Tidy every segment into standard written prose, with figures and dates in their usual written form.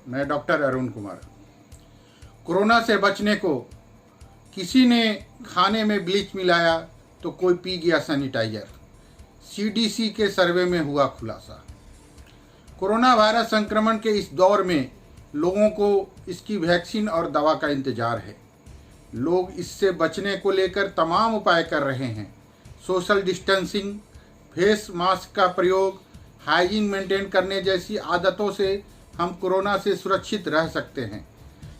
मैं doctor Arun Kumar. Corona से बचने को किसी ने खाने में ब्लीच मिलाया तो कोई पी गया सैनिटाइजर। सीडीसी के सर्वे में हुआ खुलासा। कोरोना वायरस संक्रमण के इस दौर में लोगों को इसकी वैक्सीन और दवा का इंतजार है। लोग इससे बचने को लेकर तमाम उपाय कर रहे हैं। सोशल डिस्टेंसिंग, फेस मास्क का प्रयोग, हाइजीन मेंटेन करने जैसी आदतों से हम कोरोना से सुरक्षित रह सकते हैं।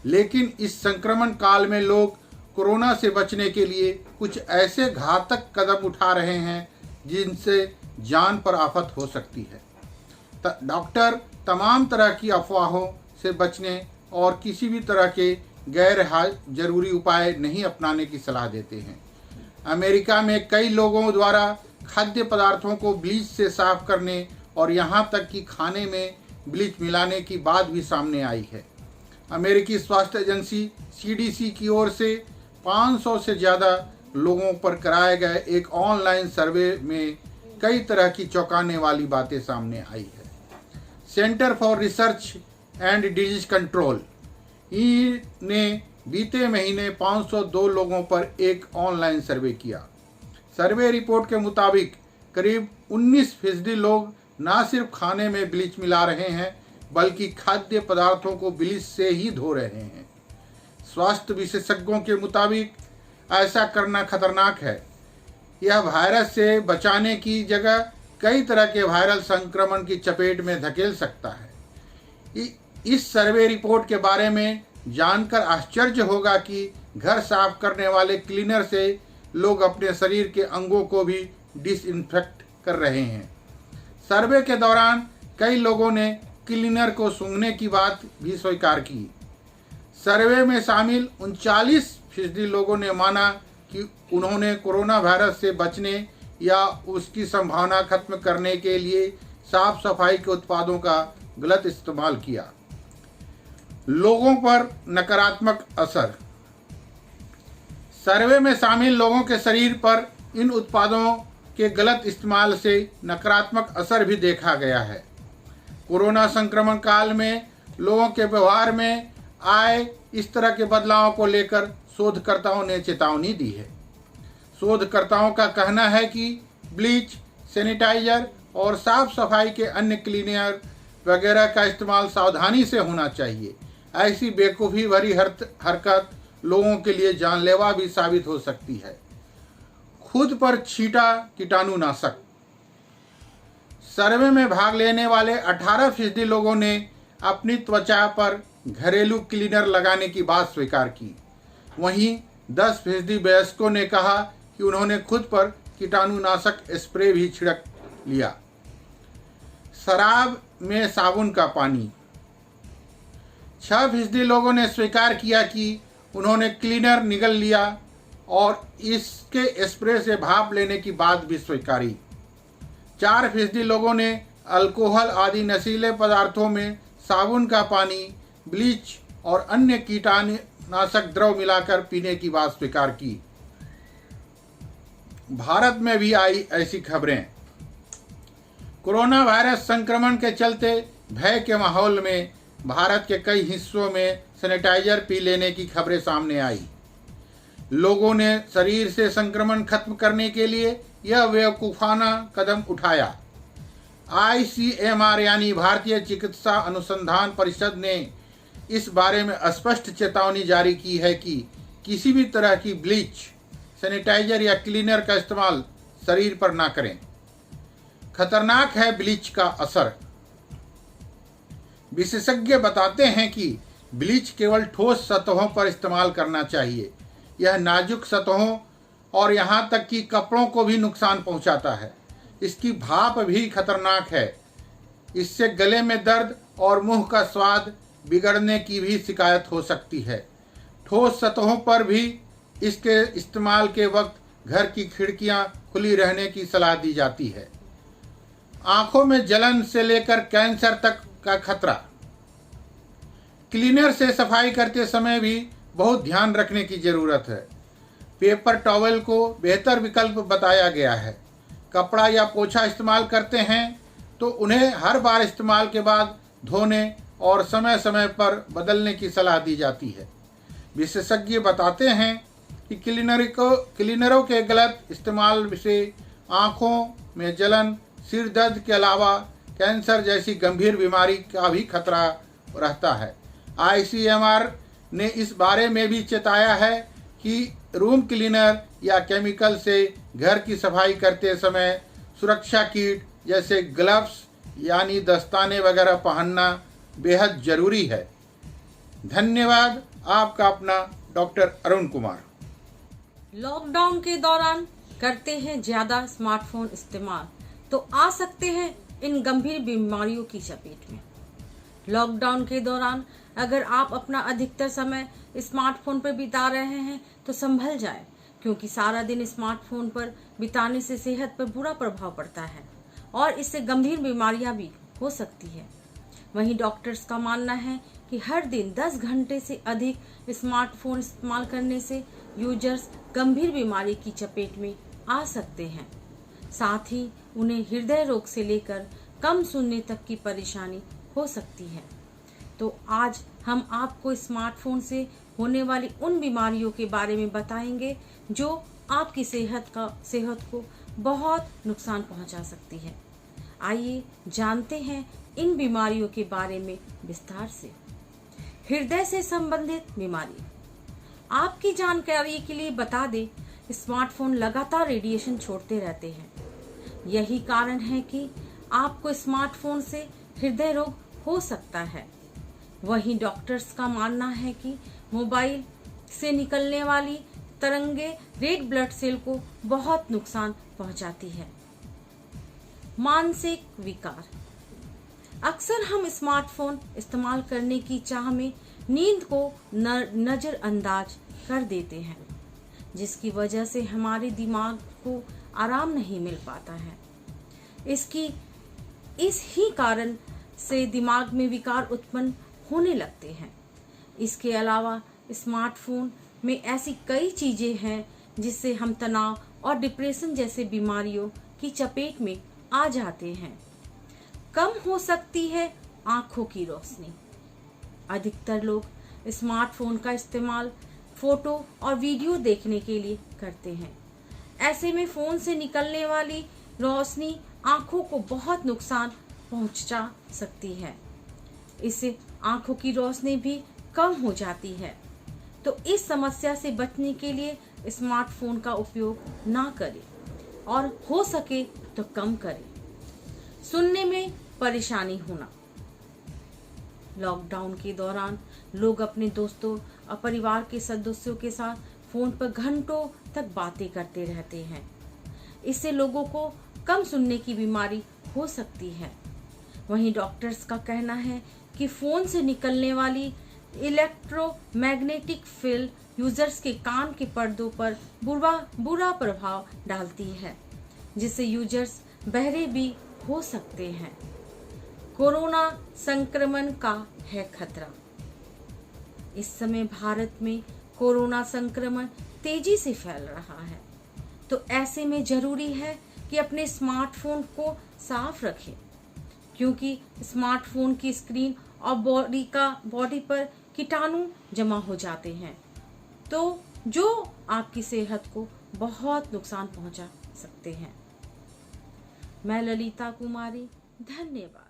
लेकिन इस संक्रमण काल में लोग कोरोना से बचने के लिए कुछ ऐसे घातक कदम उठा रहे हैं जिनसे जान पर आफत हो सकती है। डॉक्टर तमाम तरह की अफवाहों से बचने और किसी भी तरह के गैर जरूरी उपाय नहीं अपनाने की सलाह देते हैं। अमेरिका में कई लोगों द्वारा खाद्य पदार्थों को ब्लीच से साफ करने और यहाँ तक कि खाने में ब्लीच मिलाने की बात भी सामने आई है। अमेरिकी स्वास्थ्य एजेंसी सीडीसी की ओर से 500 से ज़्यादा लोगों पर कराए गए एक ऑनलाइन सर्वे में कई तरह की चौंकाने वाली बातें सामने आई है। Centre for research and disease control ने बीते महीने 502 लोगों पर एक ऑनलाइन सर्वे किया। सर्वे रिपोर्ट के मुताबिक करीब 19% लोग न सिर्फ खाने में ब्लीच मिला रहे हैं बल्कि खाद्य पदार्थों को ब्लीच से ही धो रहे हैं। स्वास्थ्य विशेषज्ञों के मुताबिक ऐसा करना खतरनाक है। यह वायरस से बचाने की जगह कई तरह के वायरल संक्रमण की चपेट में धकेल सकता है। इस सर्वे रिपोर्ट के बारे में जानकर आश्चर्य होगा कि घर साफ करने वाले क्लीनर से लोग अपने शरीर के अंगों को भी डिसइंफेक्ट कर रहे हैं। सर्वे के दौरान कई लोगों ने क्लीनर को सूंघने की बात भी स्वीकार की। सर्वे में शामिल 39% लोगों ने माना कि उन्होंने कोरोना वायरस से बचने या उसकी संभावना खत्म करने के लिए साफ सफाई के उत्पादों का गलत इस्तेमाल किया। लोगों पर नकारात्मक असर। सर्वे में शामिल लोगों के शरीर पर इन उत्पादों के गलत इस्तेमाल से नकारात्मक असर भी देखा गया है। कोरोना संक्रमण काल में लोगों के व्यवहार में आए इस तरह के बदलावों को लेकर शोधकर्ताओं ने चेतावनी दी है। शोधकर्ताओं का कहना है कि ब्लीच, सैनिटाइजर और साफ सफाई के अन्य क्लीनर वगैरह का इस्तेमाल सावधानी से होना चाहिए। ऐसी बेवकूफ़ी भरी हरकत लोगों के लिए जानलेवा भी साबित हो सकती है। खुद पर छींटा कीटाणुनाशक। सर्वे में भाग लेने वाले 18% लोगों ने अपनी त्वचा पर घरेलू क्लीनर लगाने की बात स्वीकार की। वहीं 10% वयस्कों ने कहा कि उन्होंने खुद पर कीटाणुनाशक स्प्रे भी छिड़क लिया। शराब में साबुन का पानी। 6% लोगों ने स्वीकार किया कि उन्होंने क्लीनर निगल लिया और इसके स्प्रे से भाप लेने की बात भी स्वीकारी। 4% लोगों ने अल्कोहल आदि नशीले पदार्थों में साबुन का पानी, ब्लीच और अन्य कीटाणुनाशक द्रव मिलाकर पीने की बात स्वीकार की। भारत में भी आई ऐसी खबरें। कोरोना वायरस संक्रमण के चलते भय के माहौल में भारत के कई हिस्सों में सैनिटाइजर पी लेने की खबरें सामने आई। लोगों ने शरीर से संक्रमण खत्म करने के लिए यह बेवकूफाना कदम उठाया। ICMR यानी भारतीय चिकित्सा अनुसंधान परिषद ने इस बारे में स्पष्ट चेतावनी जारी की है कि किसी भी तरह की ब्लीच, सैनिटाइजर या क्लीनर का इस्तेमाल शरीर पर ना करें। खतरनाक है ब्लीच का असर। विशेषज्ञ बताते हैं कि ब्लीच केवल ठोस सतहों पर इस्तेमाल करना चाहिए। यह नाजुक सतहों और यहाँ तक कि कपड़ों को भी नुकसान पहुँचाता है। इसकी भाप भी खतरनाक है। इससे गले में दर्द और मुंह का स्वाद बिगड़ने की भी शिकायत हो सकती है। ठोस सतहों पर भी इसके इस्तेमाल के वक्त घर की खिड़कियां खुली रहने की सलाह दी जाती है। आंखों में जलन से लेकर कैंसर तक का खतरा। क्लीनर से सफाई करते समय भी बहुत ध्यान रखने की ज़रूरत है। पेपर टॉवल को बेहतर विकल्प बताया गया है। कपड़ा या पोछा इस्तेमाल करते हैं तो उन्हें हर बार इस्तेमाल के बाद धोने और समय समय पर बदलने की सलाह दी जाती है। विशेषज्ञ बताते हैं कि क्लीनरों के गलत इस्तेमाल से आँखों में जलन, सिर दर्द के अलावा कैंसर जैसी गंभीर बीमारी का भी खतरा रहता है। ICMR ने इस बारे में भी चेताया है कि रूम क्लीनर या केमिकल से घर की सफाई करते समय सुरक्षा किट जैसे ग्लव्स यानी दस्ताने वगैरह पहनना बेहद जरूरी है। धन्यवाद। आपका अपना डॉक्टर अरुण कुमार। लॉकडाउन के दौरान करते हैं ज्यादा स्मार्टफोन इस्तेमाल तो आ सकते हैं इन गंभीर बीमारियों की चपेट में। लॉकडाउन के दौरान अगर आप अपना अधिकतर समय स्मार्टफोन पर बिता रहे हैं तो संभल जाए, क्योंकि सारा दिन स्मार्टफोन पर बिताने से सेहत पर बुरा प्रभाव पड़ता है और इससे गंभीर बीमारियां भी हो सकती है। वहीं डॉक्टर्स का मानना है कि हर दिन 10 घंटे से अधिक स्मार्टफोन इस्तेमाल करने से यूजर्स गंभीर बीमारी की चपेट में आ सकते हैं। साथ ही उन्हें हृदय रोग से लेकर कम सुनने तक की परेशानी हो सकती है। तो आज हम आपको स्मार्टफोन से होने वाली उन बीमारियों के बारे में बताएंगे जो आपकी सेहत को बहुत नुकसान पहुंचा सकती है। आइए जानते हैं इन बीमारियों के बारे में विस्तार से। हृदय से संबंधित बीमारी। आपकी जानकारी के लिए बता दें, स्मार्टफोन लगातार रेडिएशन छोड़ते रहते हैं। यही कारण है कि आपको स्मार्टफोन से हृदय रोग हो सकता है। वहीं डॉक्टर्स का मानना है कि मोबाइल से निकलने वाली तरंगे रेड ब्लड सेल को बहुत नुकसान पहुंचाती है। मानसिक विकार। अक्सर हम स्मार्टफोन इस्तेमाल करने की चाह में नींद को नजरअंदाज कर देते हैं, जिसकी वजह से हमारे दिमाग को आराम नहीं मिल पाता है। इस ही कारण से दिमाग में विकार उत्पन्न होने लगते हैं। इसके अलावा स्मार्टफोन में ऐसी कई चीजें हैं जिससे हम तनाव और डिप्रेशन जैसे बीमारियों की चपेट में आ जाते हैं। कम हो सकती है आंखों की रोशनी। अधिकतर लोग स्मार्टफोन का इस्तेमाल फोटो और वीडियो देखने के लिए करते हैं। ऐसे में फोन से निकलने वाली रोशनी आंखों को बहुत नुकसान पहुंचा सकती है। इससे आंखों की रोशनी भी कम हो जाती है। तो इस समस्या से बचने के लिए स्मार्टफोन का उपयोग ना करें और हो सके तो कम करें। सुनने में परेशानी होना। लॉकडाउन के दौरान लोग अपने दोस्तों और परिवार के सदस्यों के साथ फोन पर घंटों तक बातें करते रहते हैं। इससे लोगों को कम सुनने की बीमारी हो सकती है। वहीं डॉक्टर्स का कहना है कि फोन से निकलने वाली इलेक्ट्रोमैग्नेटिक फील्ड यूजर्स के कान के पर्दों पर बुरा प्रभाव डालती है, जिससे यूजर्स बहरे भी हो सकते हैं। कोरोना संक्रमण का है खतरा। इस समय भारत में कोरोना संक्रमण तेजी से फैल रहा है, तो ऐसे में जरूरी है कि अपने स्मार्टफोन को साफ रखें, क्योंकि स्मार्टफोन की स्क्रीन और बॉडी पर कीटाणु जमा हो जाते हैं, तो जो आपकी सेहत को बहुत नुकसान पहुंचा सकते हैं। मैं ललिता कुमारी, धन्यवाद।